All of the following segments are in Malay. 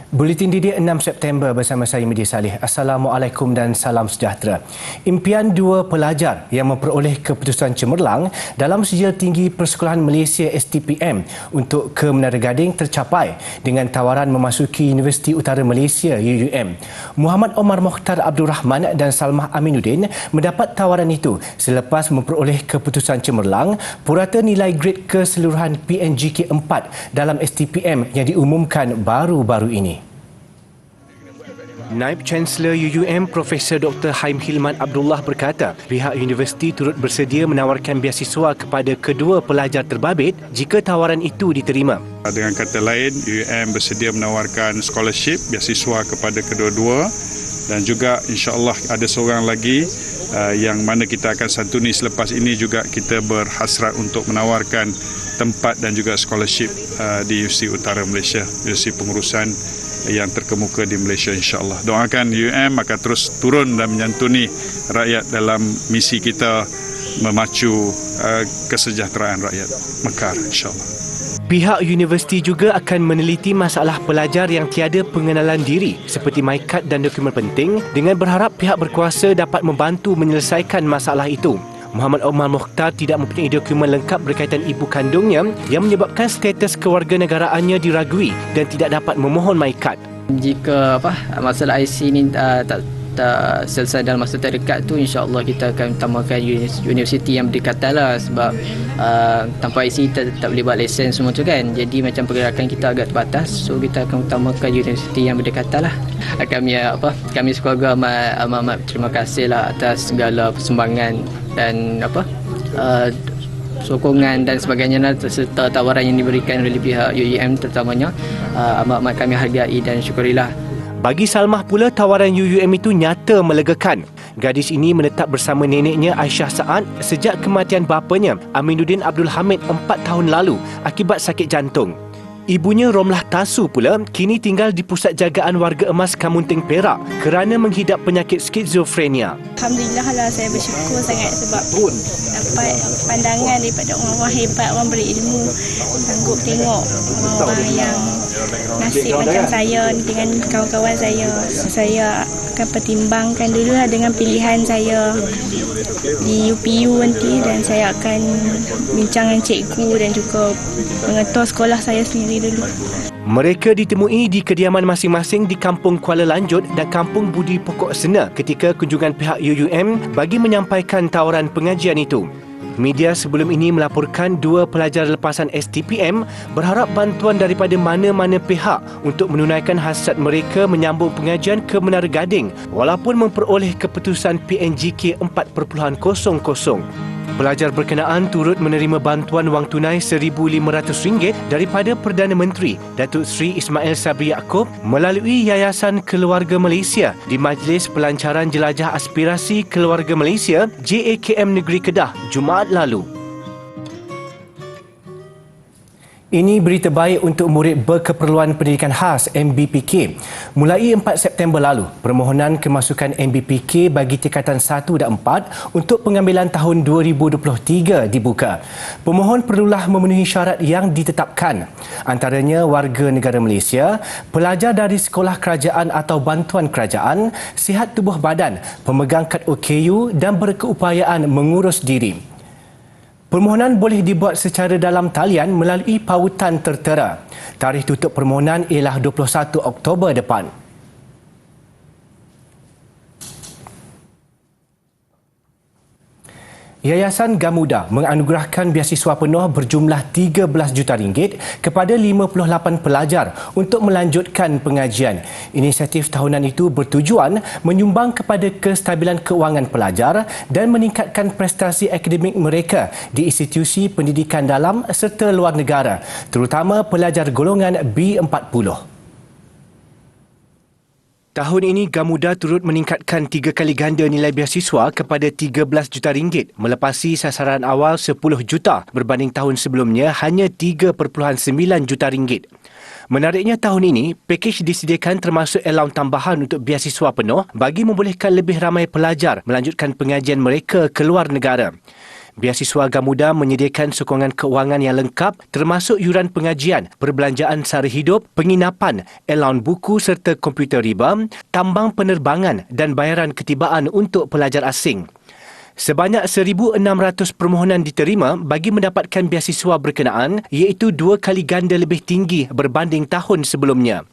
Buletin Didik 6 September bersama saya Midi Salih. Assalamualaikum dan salam sejahtera. Impian dua pelajar yang memperoleh keputusan cemerlang dalam sijil tinggi Persekolahan Malaysia STPM untuk ke Menara Gading tercapai dengan tawaran memasuki Universiti Utara Malaysia UUM. Muhammad Omar Mokhtar Abdul Rahman dan Salmah Aminuddin mendapat tawaran itu selepas memperoleh keputusan cemerlang purata nilai grade keseluruhan PNGK 4 dalam STPM yang diumumkan baru-baru ini. Naib Chancellor UUM Profesor Dr. Haim Hilman Abdullah berkata pihak universiti turut bersedia menawarkan beasiswa kepada kedua pelajar terbabit jika tawaran itu diterima. Dengan kata lain, UUM bersedia menawarkan scholarship, beasiswa kepada kedua-dua dan juga insya-Allah ada seorang lagi yang mana kita akan santuni selepas ini juga kita berhasrat untuk menawarkan tempat dan juga scholarship di Universiti Utara Malaysia, Universiti Pengurusan yang terkemuka di Malaysia insya-Allah. Doakan UUM akan terus turun dan menyantuni rakyat dalam misi kita memacu kesejahteraan rakyat Mekar insya-Allah. Pihak universiti juga akan meneliti masalah pelajar yang tiada pengenalan diri seperti MyCard dan dokumen penting dengan berharap pihak berkuasa dapat membantu menyelesaikan masalah itu. Muhammad Omar Mokhtar tidak mempunyai dokumen lengkap berkaitan ibu kandungnya yang menyebabkan status kewarganegaraannya diragui dan tidak dapat memohon MyCard. Jika masalah IC ini tak selesai dalam masa terdekat tu, insya-Allah kita akan utamakan universiti yang berdekatan lah, sebab tanpa IC kita tak boleh buat lesen semua tu kan. Jadi macam pergerakan kita agak terbatas, so kita akan utamakan universiti yang berdekatan lah. Kami sekeluarga amat terima kasih lah atas segala persembahangan dan sokongan dan sebagainya serta tawaran yang diberikan oleh pihak UUM terutamanya. Amat kami hargai dan syukurilah. Bagi Salmah pula, tawaran UUM itu nyata melegakan. Gadis ini menetap bersama neneknya Aisyah Saad sejak kematian bapanya Aminuddin Abdul Hamid 4 tahun lalu akibat sakit jantung. Ibunya Romlah Tasu pula kini tinggal di Pusat Jagaan Warga Emas Kamunting Perak kerana menghidap penyakit skizofrenia. Alhamdulillah lah, saya bersyukur sangat sebab dapat pandangan daripada orang-orang hebat, orang berilmu, sanggup tengok orang yang nasib macam saya dengan kawan-kawan saya. Saya akan pertimbangkan dulu lah dengan pilihan saya di UPU nanti, dan saya akan bincang dengan cikgu dan juga pengetua sekolah saya sendiri dulu. Mereka ditemui di kediaman masing-masing di Kampung Kuala Lanjut dan Kampung Budi Pokok Sena ketika kunjungan pihak UUM bagi menyampaikan tawaran pengajian itu. Media sebelum ini melaporkan dua pelajar lepasan STPM berharap bantuan daripada mana-mana pihak untuk menunaikan hasrat mereka menyambung pengajian ke Menara Gading walaupun memperoleh keputusan PNGK 4.0. Pelajar berkenaan turut menerima bantuan wang tunai RM1,500 daripada Perdana Menteri Datuk Seri Ismail Sabri Yaakob melalui Yayasan Keluarga Malaysia di Majlis Pelancaran Jelajah Aspirasi Keluarga Malaysia JAKM Negeri Kedah Jumaat lalu. Ini berita baik untuk murid berkeperluan pendidikan khas MBPK. Mulai 4 September lalu, permohonan kemasukan MBPK bagi tingkatan 1 dan 4 untuk pengambilan tahun 2023 dibuka. Pemohon perlulah memenuhi syarat yang ditetapkan. Antaranya warga negara Malaysia, pelajar dari sekolah kerajaan atau bantuan kerajaan, sihat tubuh badan, pemegang kad OKU dan berkeupayaan mengurus diri. Permohonan boleh dibuat secara dalam talian melalui pautan tertera. Tarikh tutup permohonan ialah 21 Oktober depan. Yayasan Gamuda menganugerahkan beasiswa penuh berjumlah RM13 juta kepada 58 pelajar untuk melanjutkan pengajian. Inisiatif tahunan itu bertujuan menyumbang kepada kestabilan keuangan pelajar dan meningkatkan prestasi akademik mereka di institusi pendidikan dalam serta luar negara, terutama pelajar golongan B40. Tahun ini, Gamuda turut meningkatkan 3 kali ganda nilai beasiswa kepada RM13 juta melepasi sasaran awal RM10 juta berbanding tahun sebelumnya hanya RM3.9 juta. Menariknya tahun ini, pakej disediakan termasuk alaun tambahan untuk beasiswa penuh bagi membolehkan lebih ramai pelajar melanjutkan pengajian mereka ke luar negara. Beasiswa Gamuda menyediakan sokongan keuangan yang lengkap termasuk yuran pengajian, perbelanjaan sara hidup, penginapan, alaun buku serta komputer riba, tambang penerbangan dan bayaran ketibaan untuk pelajar asing. Sebanyak 1,600 permohonan diterima bagi mendapatkan beasiswa berkenaan iaitu 2 kali ganda lebih tinggi berbanding tahun sebelumnya.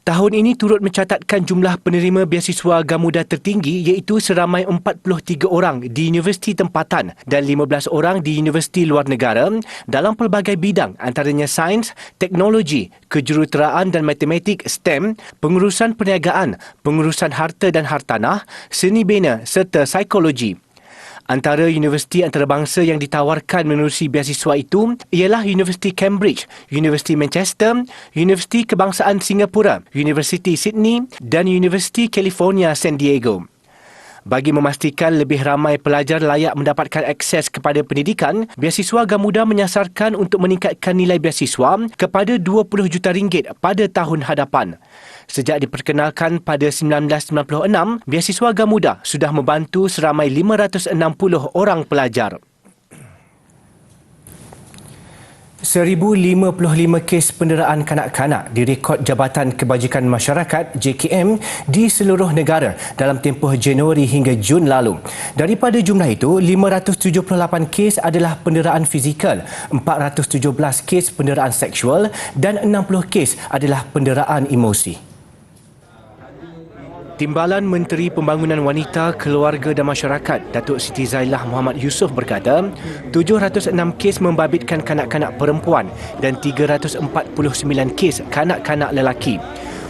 Tahun ini turut mencatatkan jumlah penerima beasiswa Gamuda tertinggi iaitu seramai 43 orang di universiti tempatan dan 15 orang di universiti luar negara dalam pelbagai bidang antaranya sains, teknologi, kejuruteraan dan matematik STEM, pengurusan perniagaan, pengurusan harta dan hartanah, seni bina serta psikologi. Antara universiti antarabangsa yang ditawarkan menerusi beasiswa itu ialah Universiti Cambridge, Universiti Manchester, Universiti Kebangsaan Singapura, Universiti Sydney dan Universiti California San Diego. Bagi memastikan lebih ramai pelajar layak mendapatkan akses kepada pendidikan, Beasiswa Gamuda menyasarkan untuk meningkatkan nilai beasiswa kepada RM20 juta pada tahun hadapan. Sejak diperkenalkan pada 1996, Beasiswa Gamuda sudah membantu seramai 560 orang pelajar. 1,055 kes penderaan kanak-kanak direkod Jabatan Kebajikan Masyarakat JKM di seluruh negara dalam tempoh Januari hingga Jun lalu. Daripada jumlah itu, 578 kes adalah penderaan fizikal, 417 kes penderaan seksual dan 60 kes adalah penderaan emosi. Timbalan Menteri Pembangunan Wanita, Keluarga dan Masyarakat, Datuk Siti Zailah Muhammad Yusof berkata, 706 kes membabitkan kanak-kanak perempuan dan 349 kes kanak-kanak lelaki.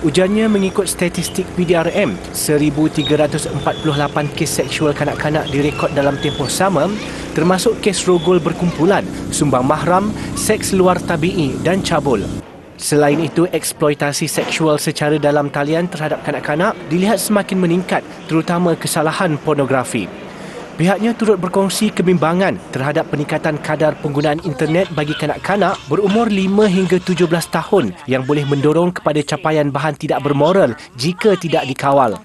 Ujarnya mengikut statistik PDRM, 1,348 kes seksual kanak-kanak direkod dalam tempoh sama, termasuk kes rogol berkumpulan, sumbang mahram, seks luar tabi'i dan cabul. Selain itu, eksploitasi seksual secara dalam talian terhadap kanak-kanak dilihat semakin meningkat, terutama kesalahan pornografi. Pihaknya turut berkongsi kebimbangan terhadap peningkatan kadar penggunaan internet bagi kanak-kanak berumur 5 hingga 17 tahun yang boleh mendorong kepada capaian bahan tidak bermoral jika tidak dikawal.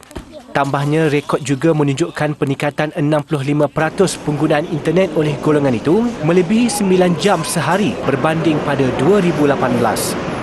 Tambahnya, rekod juga menunjukkan peningkatan 65% penggunaan internet oleh golongan itu melebihi 9 jam sehari berbanding pada 2018.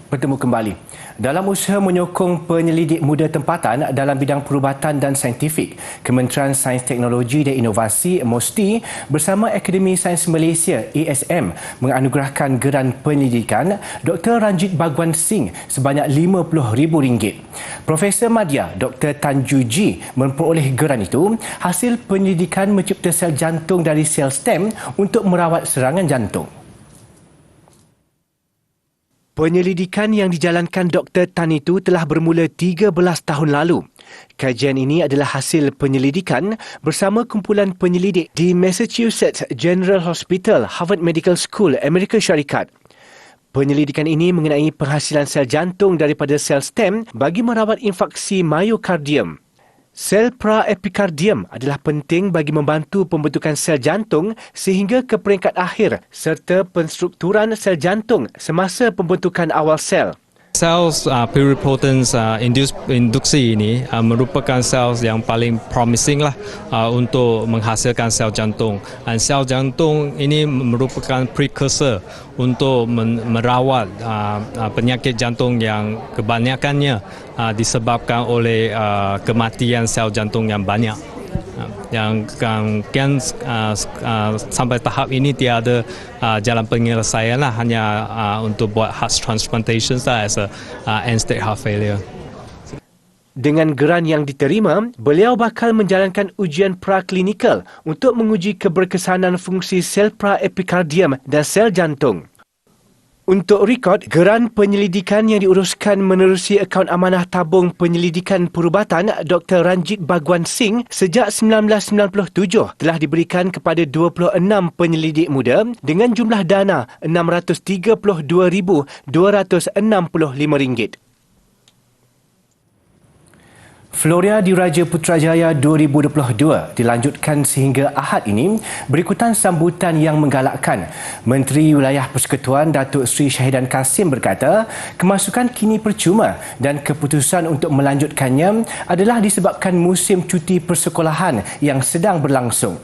Bertemu kembali. Dalam usaha menyokong penyelidik muda tempatan dalam bidang perubatan dan saintifik, Kementerian Sains Teknologi dan Inovasi MOSTI bersama Akademi Sains Malaysia ASM menganugerahkan geran penyelidikan Dr. Ranjit Bagwan Singh sebanyak RM50,000. Profesor Madya Dr. Tan Ju Ji memperoleh geran itu hasil penyelidikan mencipta sel jantung dari sel stem untuk merawat serangan jantung. Penyelidikan yang dijalankan Dr. Tan itu telah bermula 13 tahun lalu. Kajian ini adalah hasil penyelidikan bersama kumpulan penyelidik di Massachusetts General Hospital, Harvard Medical School, Amerika Syarikat. Penyelidikan ini mengenai penghasilan sel jantung daripada sel stem bagi merawat infarksi myokardium. Sel praepikardium adalah penting bagi membantu pembentukan sel jantung sehingga ke peringkat akhir serta penstrukturan sel jantung semasa pembentukan awal sel. Sels pluripotence induksi ini merupakan sel yang paling promising lah untuk menghasilkan sel jantung. Dan sel jantung ini merupakan precursor untuk merawat penyakit jantung yang kebanyakannya disebabkan oleh kematian sel jantung yang banyak. Yang sampai tahap ini tiada jalan penyelesaian lah, hanya untuk buat heart transplantation lah as a end stage heart failure. Dengan geran yang diterima, beliau bakal menjalankan ujian praklinikal untuk menguji keberkesanan fungsi sel praepikardium dan sel jantung. Untuk rekod, geran penyelidikan yang diuruskan menerusi akaun amanah tabung penyelidikan perubatan Dr. Ranjit Bagwan Singh sejak 1997 telah diberikan kepada 26 penyelidik muda dengan jumlah dana RM632,265. Floria Diraja Putrajaya 2022 dilanjutkan sehingga Ahad ini berikutan sambutan yang menggalakkan. Menteri Wilayah Persekutuan Datuk Seri Syahidan Kasim berkata, kemasukan kini percuma dan keputusan untuk melanjutkannya adalah disebabkan musim cuti persekolahan yang sedang berlangsung.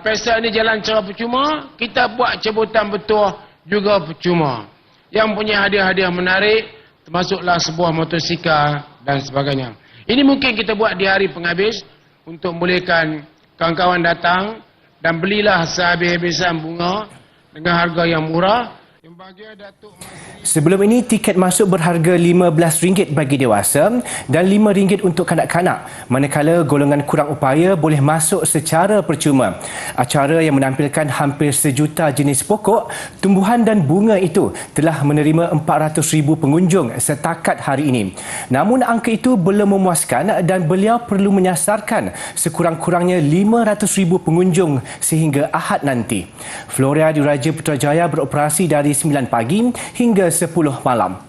Pesta ini jalan secara percuma, kita buat cabutan betul juga percuma. Yang punya hadiah-hadiah menarik, termasuklah sebuah motosikal dan sebagainya. Ini mungkin kita buat di hari penghabis untuk membolehkan kawan-kawan datang dan belilah sehabis-habisan bunga dengan harga yang murah. Yang bahagia Datuk Sebelum ini, tiket masuk berharga RM15 bagi dewasa dan RM5 untuk kanak-kanak, manakala golongan kurang upaya boleh masuk secara percuma. Acara yang menampilkan hampir 1 juta jenis pokok, tumbuhan dan bunga itu telah menerima 400,000 pengunjung setakat hari ini. Namun angka itu belum memuaskan dan beliau perlu menyasarkan sekurang-kurangnya 500,000 pengunjung sehingga Ahad nanti. Floria Diraja Putrajaya beroperasi dari 9 pagi hingga 10 malam.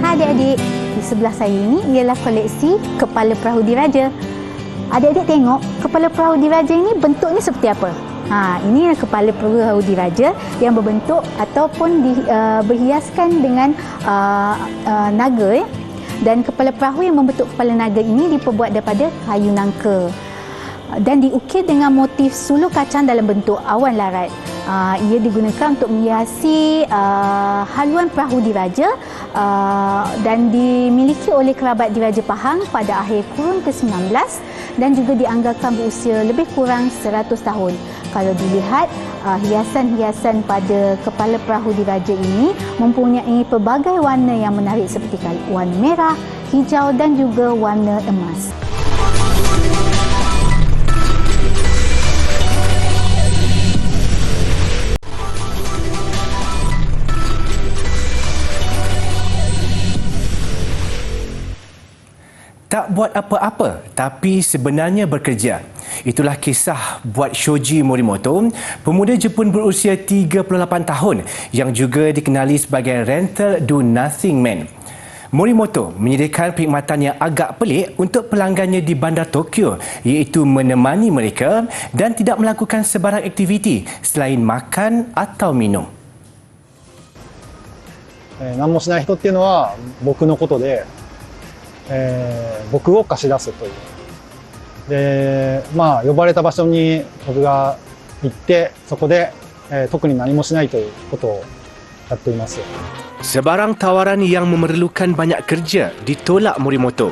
Hai adik-adik, di sebelah saya ini ialah koleksi kepala perahu diraja. Adik-adik tengok, kepala perahu diraja ini bentuknya seperti apa? Ini kepala perahu diraja yang berbentuk ataupun berhiaskan dengan naga. Dan kepala perahu yang membentuk kepala naga ini diperbuat daripada kayu nangka dan diukir dengan motif suluh kacang dalam bentuk awan larat. Ia digunakan untuk menghiasi haluan perahu diraja dan dimiliki oleh kerabat diraja Pahang pada akhir kurun ke-19 dan juga dianggarkan berusia lebih kurang 100 tahun. Kalau dilihat, hiasan-hiasan pada kepala perahu diraja ini mempunyai pelbagai warna yang menarik seperti warna merah, hijau dan juga warna emas. Tak buat apa-apa tapi sebenarnya bekerja. Itulah kisah buat Shoji Morimoto, pemuda Jepun berusia 38 tahun yang juga dikenali sebagai rental do nothing man. Morimoto menyediakan perkhidmatan yang agak pelik untuk pelanggannya di bandar Tokyo, iaitu menemani mereka dan tidak melakukan sebarang aktiviti selain makan atau minum. 何もしない人っていうのは僕のことで、僕を貸し出すという。で、呼ばれた場所に僕が行って、そこで、特に何もしないということをやっています。 Sebarang tawaran yang memerlukan banyak kerja ditolak Morimoto.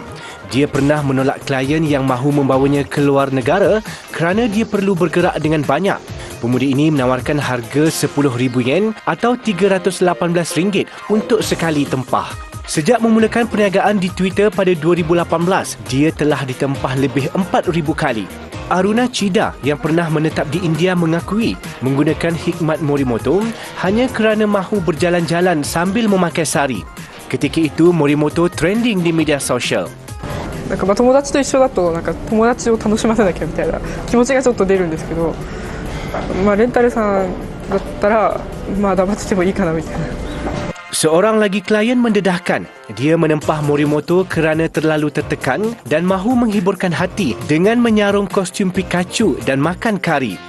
Dia pernah menolak klien yang mahu membawanya ke luar negara kerana dia perlu bergerak dengan banyak. Pemuda ini menawarkan harga RM10,000 atau RM318 untuk sekali tempah. Sejak memulakan perniagaan di Twitter pada 2018, dia telah ditempah lebih 4,000 kali. Aruna Chida yang pernah menetap di India mengakui menggunakan hikmat Morimoto hanya kerana mahu berjalan-jalan sambil memakai sari. Ketika itu, Morimoto trending di media sosial. 友達と一緒だと友達を楽しませなきゃみたいな気持ちがちょっと出るんですけど、レンタルさんだったら黙っててもいいかなみたいな。 Seorang lagi klien mendedahkan dia menempah Morimoto kerana terlalu tertekan dan mahu menghiburkan hati dengan menyarung kostum Pikachu dan makan kari.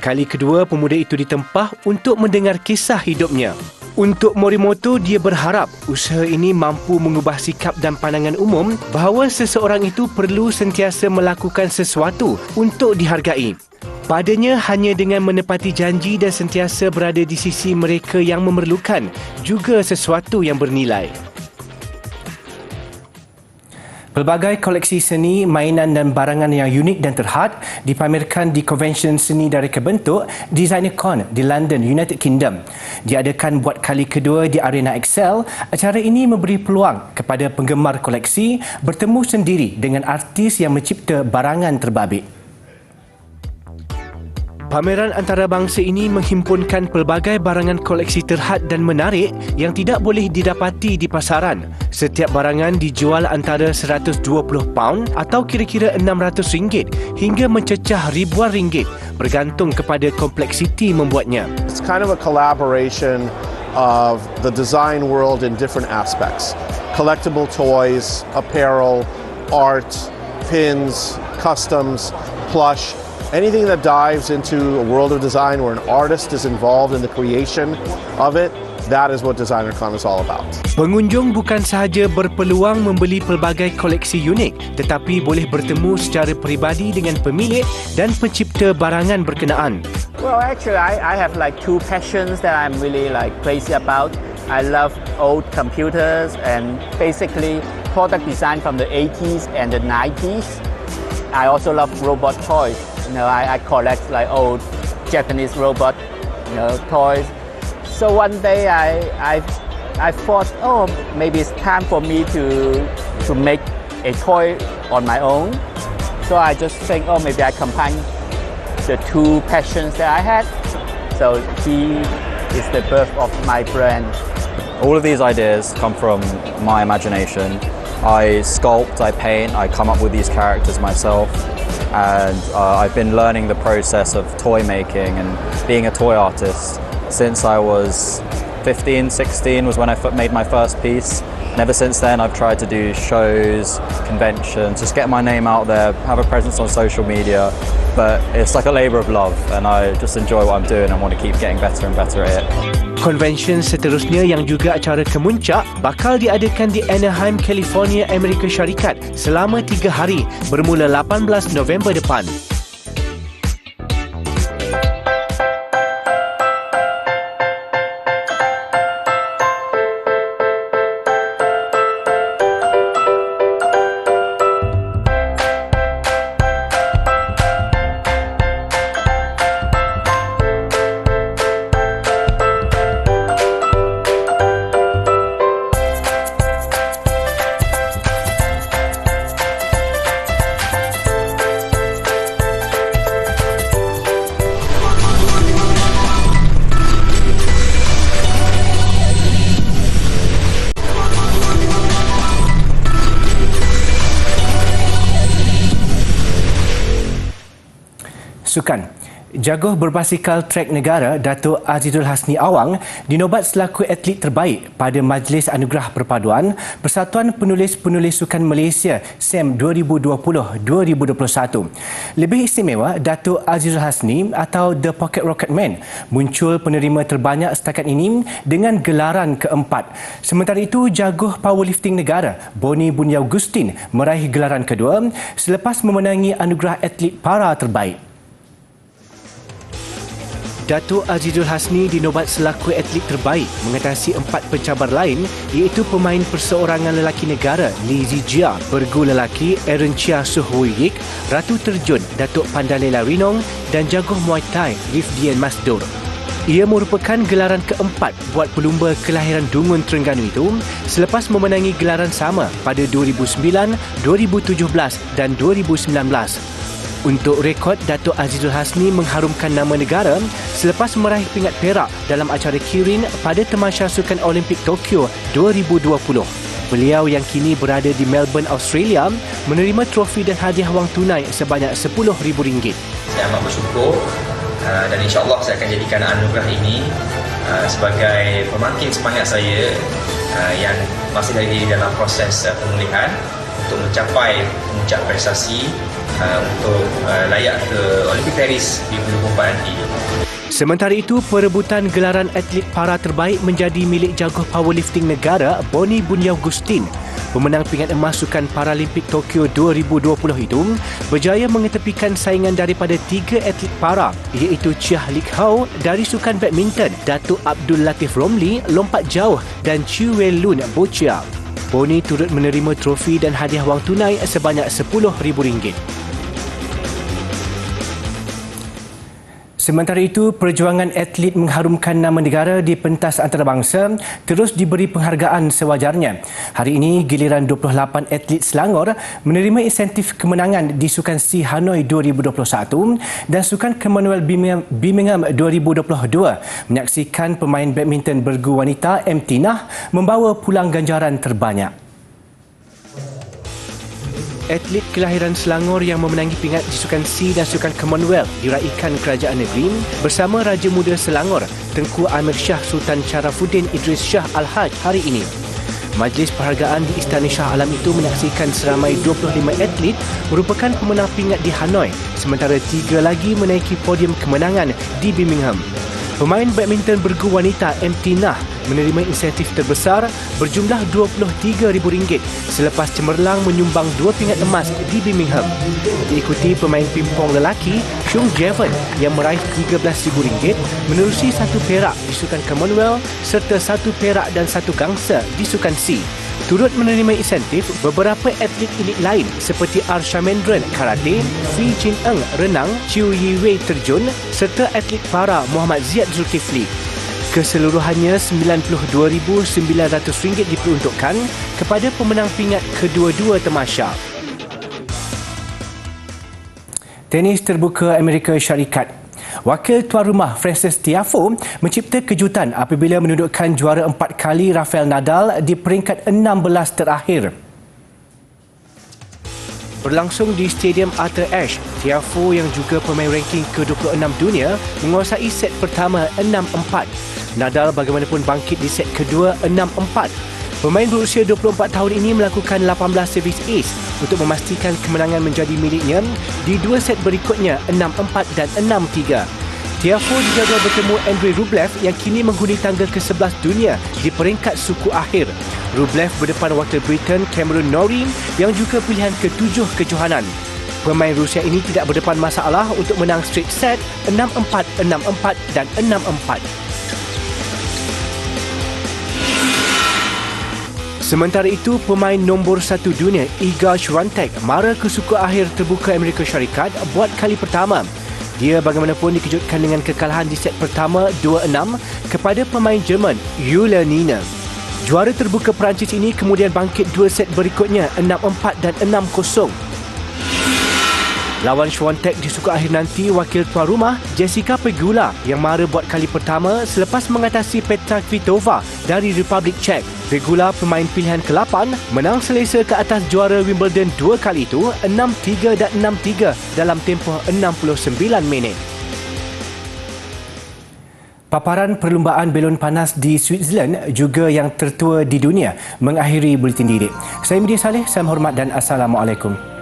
Kali kedua, pemuda itu ditempah untuk mendengar kisah hidupnya. Untuk Morimoto, dia berharap usaha ini mampu mengubah sikap dan pandangan umum bahawa seseorang itu perlu sentiasa melakukan sesuatu untuk dihargai. Padanya, hanya dengan menepati janji dan sentiasa berada di sisi mereka yang memerlukan juga sesuatu yang bernilai. Pelbagai koleksi seni, mainan dan barangan yang unik dan terhad dipamerkan di Konvensyen Seni dan Reka Bentuk DesignerCon di London, United Kingdom. Diadakan buat kali kedua di Arena Excel, acara ini memberi peluang kepada penggemar koleksi bertemu sendiri dengan artis yang mencipta barangan terbabit. Pameran antarabangsa ini menghimpunkan pelbagai barangan koleksi terhad dan menarik yang tidak boleh didapati di pasaran. Setiap barangan dijual antara £120 atau kira-kira RM600 hingga mencecah ribuan ringgit bergantung kepada kompleksiti membuatnya. It's kind of a collaboration of the design world in different aspects. Collectible toys, apparel, art, pins, customs, plush, anything that dives into a world of design where an artist is involved in the creation of it, that is what DesignerCon is all about. Pengunjung bukan sahaja berpeluang membeli pelbagai koleksi unik, tetapi boleh bertemu secara peribadi dengan pemilik dan pencipta barangan berkenaan. Well, actually, I have like two passions that I'm really like crazy about. I love old computers and basically product design from the 80s and the 90s. I also love robot toys. I collect like old Japanese robot, toys. So one day I thought, oh, maybe it's time for me to make a toy on my own. So I just think, oh, maybe I combine the two passions that I had. So he is the birth of my brand. All of these ideas come from my imagination. I sculpt, I paint, I come up with these characters myself, and I've been learning the process of toy making and being a toy artist since I was 15, 16 was when I made my first piece. And ever since then I've tried to do shows, conventions, just get my name out there, have a presence on social media, but it's like a labour of love and I just enjoy what I'm doing and want to keep getting better and better at it. Konvensyen seterusnya yang juga acara kemuncak bakal diadakan di Anaheim, California, Amerika Syarikat selama 3 hari bermula 18 November depan. Sukan. Jaguh berbasikal trek negara Dato' Azizul Hasni Awang dinobat selaku atlet terbaik pada Majlis Anugerah Perpaduan Persatuan Penulis-Penulis Sukan Malaysia SEM 2020-2021. Lebih istimewa, Dato' Azizul Hasni atau The Pocket Rocket Man muncul penerima terbanyak setakat ini dengan gelaran keempat. Sementara itu, jaguh powerlifting negara Boni Bunyau Gustin meraih gelaran kedua selepas memenangi anugerah atlet para terbaik. Dato' Azizul Hasni dinobat selaku atlet terbaik mengatasi 4 pencabar lain iaitu pemain perseorangan lelaki negara Lee Zijia, pergu lelaki Aaron Chia Suh Wui Yik, Ratu Terjun Datuk Pandalela Rinong dan jaguh Muay Thai Rifdian Masdur. Ia merupakan gelaran keempat buat pelumba kelahiran Dungun Terengganu itu selepas memenangi gelaran sama pada 2009, 2017 dan 2019. Untuk rekod, Dato' Azizul Hasni mengharumkan nama negara selepas meraih pingat perak dalam acara Kirin pada Tamasya Sukan Olimpik Tokyo 2020. Beliau yang kini berada di Melbourne, Australia, menerima trofi dan hadiah wang tunai sebanyak RM10,000. Saya amat bersyukur dan insya-Allah saya akan jadikan anugerah ini sebagai pemakin semangat saya yang masih lagi dalam proses pemulihan untuk mencapai puncak prestasi untuk layak ke Olimpik Paris di 2024 nanti. Sementara itu, perebutan gelaran atlet para terbaik menjadi milik jaguh powerlifting negara Boni Bunyau Gustin. Pemenang pingat emas Sukan Paralimpik Tokyo 2020 itu berjaya mengetepikan saingan daripada 3 atlet para iaitu Chia Lik Hau dari Sukan Badminton, Datuk Abdul Latif Romli lompat jauh dan Chew Wei Lun boccia. Boni turut menerima trofi dan hadiah wang tunai sebanyak RM10,000. Sementara itu, perjuangan atlet mengharumkan nama negara di pentas antarabangsa terus diberi penghargaan sewajarnya. Hari ini, giliran 28 atlet Selangor menerima insentif kemenangan di Sukan C Hanoi 2021 dan Sukan Commonwealth Birmingham 2022 menyaksikan pemain badminton bergu wanita M. Tinah membawa pulang ganjaran terbanyak. Atlet kelahiran Selangor yang memenangi pingat di Sukan C dan Sukan Commonwealth diraikan Kerajaan Negeri bersama Raja Muda Selangor Tengku Amir Shah Sultan Sharafuddin Idris Shah Al-Haj hari ini. Majlis perhargaan di Istana Shah Alam itu menyaksikan seramai 25 atlet merupakan pemenang pingat di Hanoi, sementara 3 lagi menaiki podium kemenangan di Birmingham. Pemain badminton bergu wanita M. Tinah menerima insentif terbesar berjumlah RM23,000 selepas cemerlang menyumbang 2 pingat emas di Birmingham. Diikuti pemain pimpong lelaki Chung Javan yang meraih RM13,000 menerusi 1 perak di Sukan Commonwealth serta 1 perak dan 1 gangsa di Sukan C. Turut menerima insentif beberapa atlet elit lain seperti Arshamendran Karate, Fi Jin Eng Renang, Chiu Yi Wei Terjun serta atlet para Muhammad Ziad Zulkifli. Keseluruhannya RM92,900 diperuntukkan kepada pemenang pingat kedua-dua tamasya. Tenis terbuka Amerika Syarikat. Wakil tuan rumah Frances Tiafoe mencipta kejutan apabila menundukkan juara 4 kali Rafael Nadal di peringkat 16 terakhir. Berlangsung di Stadium Arthur Ashe, Tiafoe yang juga pemain ranking ke-26 dunia menguasai set pertama 6-4. Nadal bagaimanapun bangkit di set kedua 6-4. Pemain berusia 24 tahun ini melakukan 18 servis ace untuk memastikan kemenangan menjadi miliknya di 2 set berikutnya 6-4 dan 6-3. Tiafoe dijaga bertemu Andrei Rublev yang kini menghuni tangga ke-11 dunia di peringkat suku akhir. Rublev berdepan wakil Britain Cameron Norrie yang juga pilihan ke-7 kejohanan. Pemain Rusia ini tidak berdepan masalah untuk menang straight set 6-4, 6-4 dan 6-4. Sementara itu, pemain nombor 1 dunia Iga Swiatek mara ke suku akhir terbuka Amerika Syarikat buat kali pertama. Dia bagaimanapun dikejutkan dengan kekalahan di set pertama 2-6 kepada pemain Jerman Julia Nina. Juara terbuka Perancis ini kemudian bangkit 2 set berikutnya 6-4 dan 6-0. Lawan Swiatek di suku akhir nanti wakil tuan rumah Jessica Pegula yang mara buat kali pertama selepas mengatasi Petra Kvitova dari Republik Czech. Pegula, pemain pilihan ke-8, menang selesa ke atas juara Wimbledon 2 kali itu 6-3 dan 6-3 dalam tempoh 69 minit. Paparan perlumbaan belon panas di Switzerland juga yang tertua di dunia mengakhiri buletin didik. Saya Media Saleh, saya hormat dan Assalamualaikum.